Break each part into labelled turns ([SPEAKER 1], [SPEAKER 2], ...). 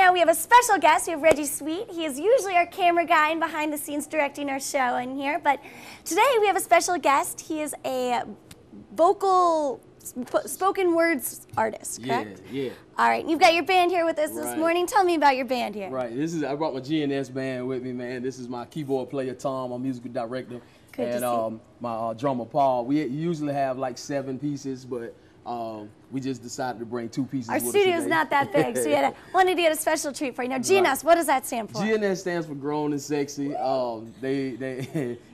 [SPEAKER 1] now we have a special guest. We have Reggie Sweet. He is usually our camera guy and behind the scenes directing our show in here. But today we have a special guest. He is a vocal, spoken words artist, correct?
[SPEAKER 2] Yeah.
[SPEAKER 1] All right, you've got your band here with us this morning. Tell me about your band here.
[SPEAKER 2] Right, I brought my GNS Band with me, man. This is my keyboard player, Tom, my musical director, and my drummer, Paul. We usually have like 7 pieces, but we just decided to bring 2 pieces.
[SPEAKER 1] Our studio's not that big, so we wanted to get a special treat for you. Now, GNS, what does that stand for?
[SPEAKER 2] GNS stands for Grown and Sexy.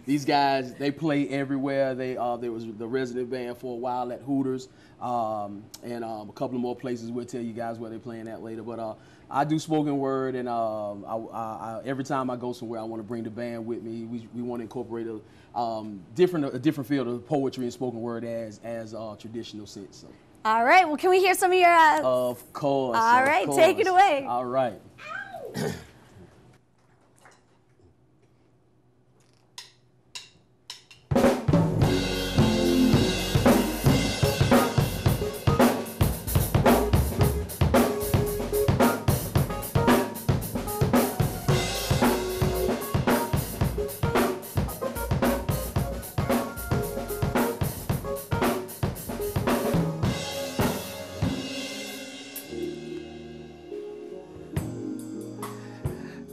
[SPEAKER 2] These guys, they play everywhere. They was the resident band for a while at Hooters, and a couple of more places. We'll tell you guys where they're playing at later. But I do spoken word, and every time I go somewhere, I want to bring the band with me. We want to incorporate a different field of poetry and spoken word as traditional sense. So.
[SPEAKER 1] All right. Well, can we hear some of your?
[SPEAKER 2] Of course.
[SPEAKER 1] All right. Take it away.
[SPEAKER 2] All right.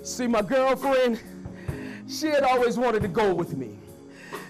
[SPEAKER 2] See, my girlfriend, she had always wanted to go with me.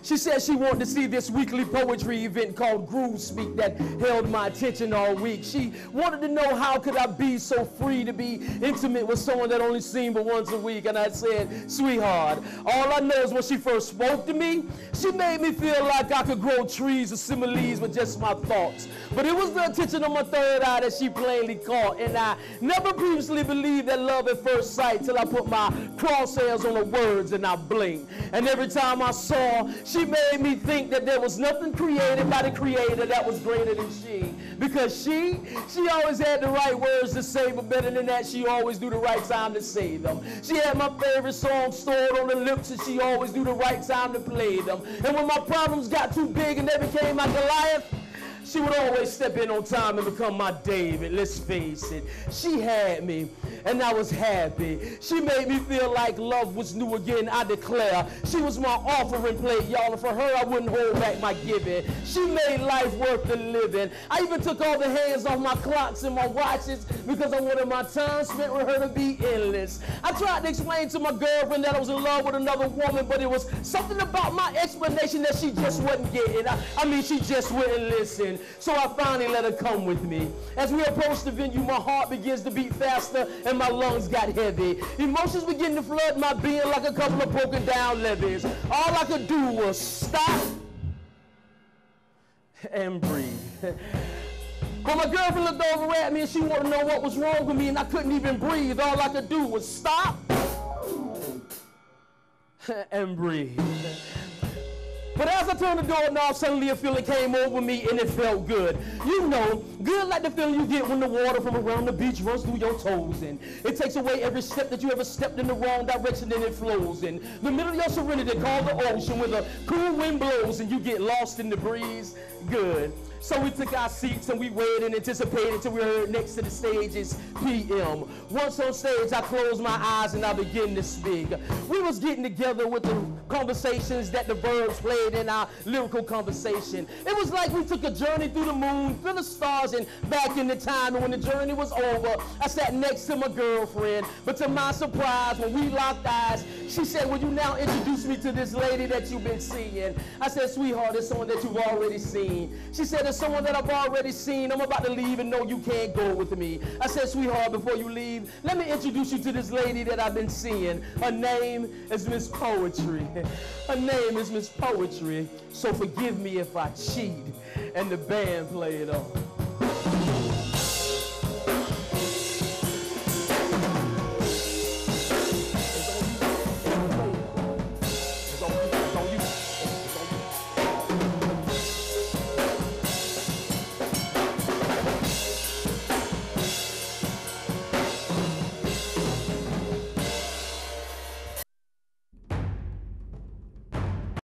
[SPEAKER 2] She said she wanted to see this weekly poetry event called Groove Speak that held my attention all week. She wanted to know how could I be so free to be intimate with someone that only seen but once a week. And I said, sweetheart, all I know is when she first spoke to me, she made me feel like I could grow trees or similes with just my thoughts. But it was the attention of my third eye that she plainly caught. And I never previously believed that love at first sight till I put my crosshairs on the words and I blinked. And every time I saw, she made me think that there was nothing created by the Creator that was greater than she. Because she always had the right words to say, but better than that, she always knew the right time to say them. She had my favorite songs stored on the lips, and she always knew the right time to play them. And when my problems got too big and they became my Goliath, she would always step in on time and become my David. Let's face it, she had me, and I was happy. She made me feel like love was new again, I declare. She was my offering plate, y'all, and for her I wouldn't hold back my giving. She made life worth the living. I even took all the hands off my clocks and my watches because I wanted my time spent with her to be endless. I tried to explain to my girlfriend that I was in love with another woman, but it was something about my explanation that she just wasn't getting. I mean, she just wouldn't listen. So I finally let her come with me. As we approached the venue, my heart begins to beat faster and my lungs got heavy. Emotions begin to flood my being like a couple of broken down levees. All I could do was stop and breathe. But my girlfriend looked over at me and she wanted to know what was wrong with me, and I couldn't even breathe. All I could do was stop and breathe. But as I turned the doorknob, suddenly a feeling came over me and it felt good. You know, good like the feeling you get when the water from around the beach runs through your toes, and it takes away every step that you ever stepped in the wrong direction and it flows in. The middle of your serenity called the ocean where the cool wind blows and you get lost in the breeze. Good. So we took our seats and we waited and anticipated till we heard next to the stage is PM. Once on stage, I closed my eyes and I began to speak. We was getting together with the conversations that the birds played in our lyrical conversation. It was like we took a journey through the moon, through the stars, and back in the time. And when the journey was over, I sat next to my girlfriend. But to my surprise, when we locked eyes, she said, will you now introduce me to this lady that you've been seeing? I said, sweetheart, it's someone that you've already seen. She said, it's someone that I've already seen. I'm about to leave and no, you can't go with me. I said, sweetheart, before you leave, let me introduce you to this lady that I've been seeing. Her name is Miss Poetry. Her name is Miss Poetry. So forgive me if I cheat. And the band played on.